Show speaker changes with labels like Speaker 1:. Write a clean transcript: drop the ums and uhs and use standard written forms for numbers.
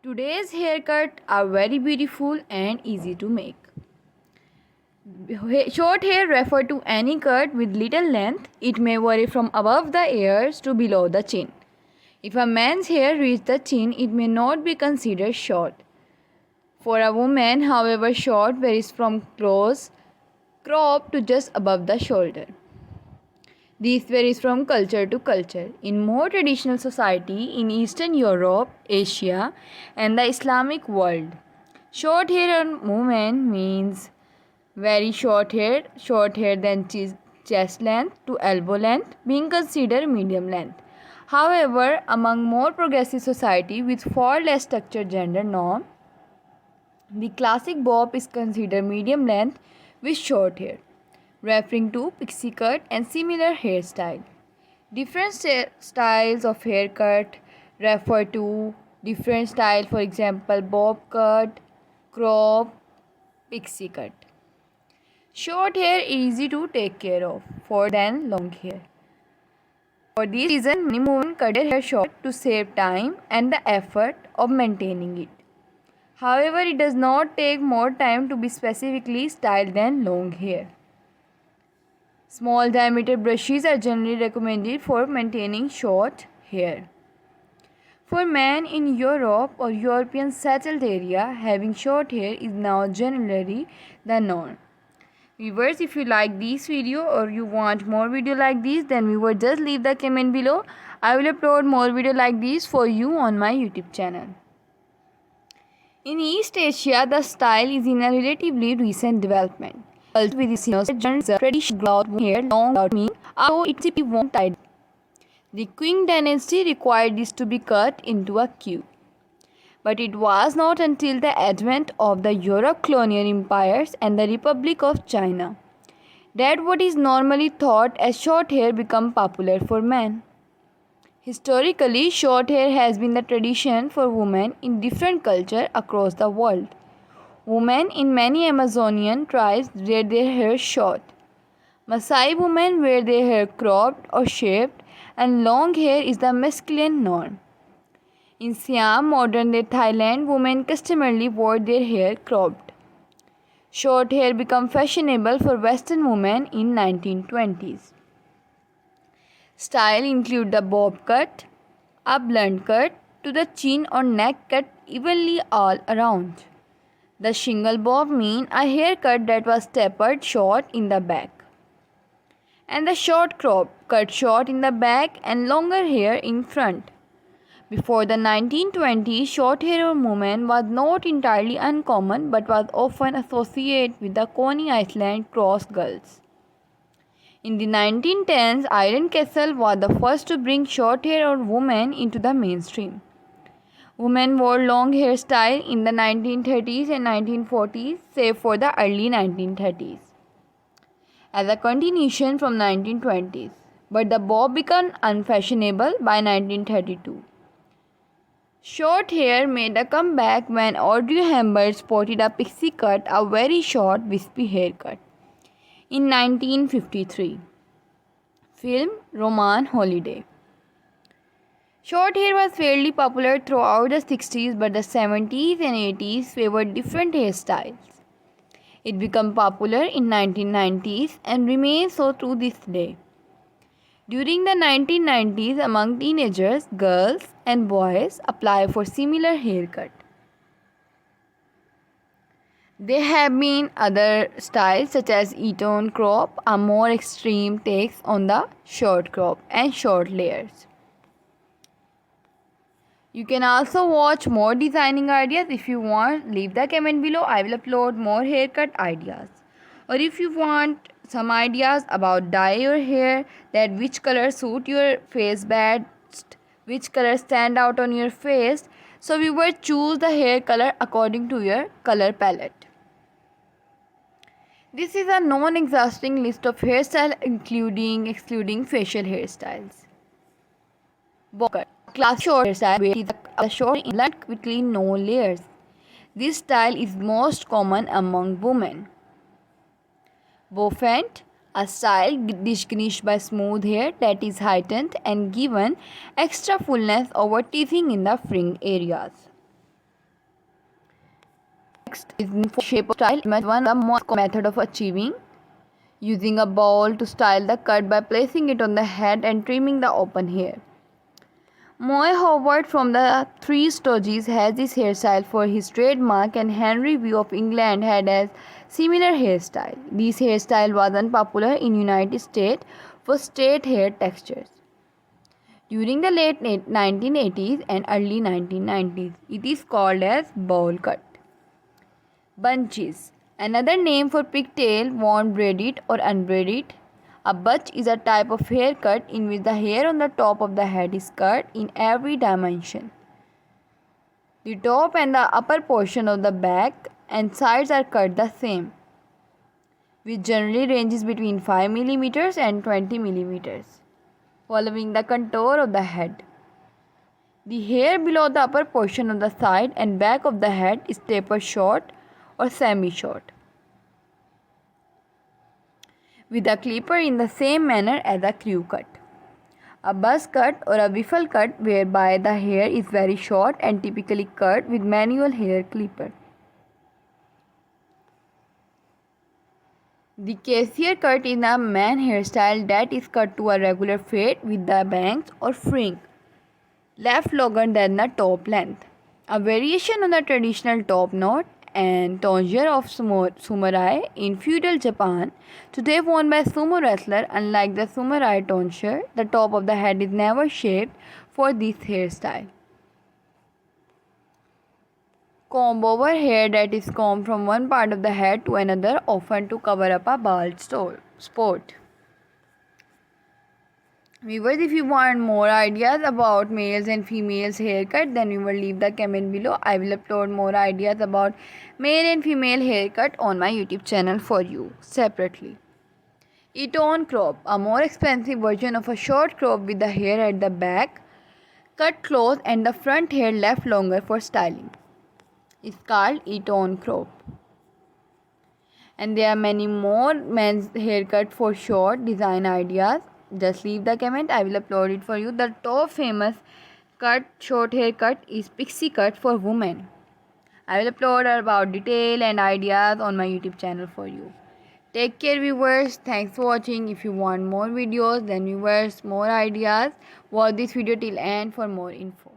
Speaker 1: Today's haircut are very beautiful and easy to make. Short hair refer to any cut with little length. It may vary from above the ears to below the chin. If a man's hair reaches the chin, it may not be considered short. For a woman, however, short varies from close crop to just above the shoulder. This varies from culture to culture. In more traditional society in Eastern Europe, Asia, and the Islamic world, short hair on women means very short hair than chest length to elbow length, being considered medium length. However, among more progressive society with far less structured gender norm, the classic bob is considered medium length with short hair, referring to pixie cut and similar hairstyle. Different styles of haircut refer to different style, for example, bob cut, crop, pixie cut. Short hair is easy to take care of for than long hair. For this reason, many women cut their hair short to save time and the effort of maintaining it. However, it does not take more time to be specifically styled than long hair. Small diameter brushes are generally recommended for maintaining short hair. For men in Europe or European settled area, having short hair is now generally the norm. Viewers, if you like this video or you want more video like this, then viewers just leave the comment below. I will upload more video like this for you on my YouTube channel. In East Asia, the style is in a relatively recent development. Also, with this traditional hair long without me, although it won't tied. The Qing dynasty required this to be cut into a queue. But it was not until the advent of the Europe colonial empires and the Republic of China that what is normally thought as short hair became popular for men. Historically, short hair has been the tradition for women in different cultures across the world. Women in many Amazonian tribes wear their hair short. Maasai women wear their hair cropped or shaved, and long hair is the masculine norm. In Siam, modern-day Thailand, women customarily wore their hair cropped. Short hair became fashionable for Western women in 1920s. Style include the bob cut, a blunt cut to the chin or neck cut evenly all around. The shingle bob mean a haircut that was tapered short in the back. And the short crop cut short in the back and longer hair in front. Before the 1920s, short hair on women was not entirely uncommon but was often associated with the Coney Island cross girls. In the 1910s, Irene Castle was the first to bring short hair on women into the mainstream. Women wore long hairstyle in the 1930s and 1940s, save for the early 1930s, as a continuation from 1920s. But the bob became unfashionable by 1932. Short hair made a comeback when Audrey Hepburn sported a pixie cut, a very short, wispy haircut, in 1953. Film Roman Holiday. Short hair was fairly popular throughout the 60s, but the 70s and 80s favored different hairstyles. It became popular in 1990s and remains so to this day. During the 1990s, among teenagers, girls and boys apply for similar haircut. There have been other styles such as Eton crop, a more extreme takes on the short crop and short layers. You can also watch more designing ideas. If you want, leave the comment below. I will upload more haircut ideas. Or if you want some ideas about dye your hair, that which color suit your face best, which color stand out on your face, so we will choose the hair color according to your color palette. This is a non-exhausting list of hairstyles excluding facial hairstyles. Bob cut. Classic short hairstyle where the short blunt quickly no layers. This style is most common among women. Bouffant, a style distinguished by smooth hair that is heightened and given extra fullness over teething in the fringe areas. Next is shape of style. One the most common method of achieving using a ball to style the cut by placing it on the head and trimming the open hair. Moy Howard from the Three Stooges has this hairstyle for his trademark, and Henry V of England had a similar hairstyle. This hairstyle was unpopular in United States for straight hair textures. During the late 1980s and early 1990s, it is called as bowl cut. Bunches. Another name for pigtail worn braided or unbraided. A bunch is a type of haircut in which the hair on the top of the head is cut in every dimension. The top and the upper portion of the back and sides are cut the same, which generally ranges between 5 mm and 20 mm, following the contour of the head. The hair below the upper portion of the side and back of the head is tapered short or semi-short, with a clipper in the same manner as a crew cut. A buzz cut or a wiffle cut, whereby the hair is very short and typically cut with manual hair clipper. The Cassier cut is a man hairstyle that is cut to a regular fade with the bangs or fringe left longer than the top length. A variation on the traditional top knot and tonsure of samurai in feudal Japan, today worn by sumo wrestler. Unlike the samurai tonsure, the top of the head is never shaved for this hairstyle. Comb over hair that is combed from one part of the head to another, often to cover up a bald spot. Viewers, if you want more ideas about males and females haircut, then we will leave the comment below. I will upload more ideas about male and female haircut on my YouTube channel for you separately. Eton crop, a more expensive version of a short crop with the hair at the back cut close and the front hair left longer for styling, is called Eton crop. And there are many more men's haircut for short design ideas. Just leave the comment, I will upload it for you. The top famous short haircut is pixie cut for women. I will upload about detail and ideas on my YouTube channel for you. Take care viewers, thanks for watching. If you want more videos, then viewers, more ideas, watch this video till end for more info.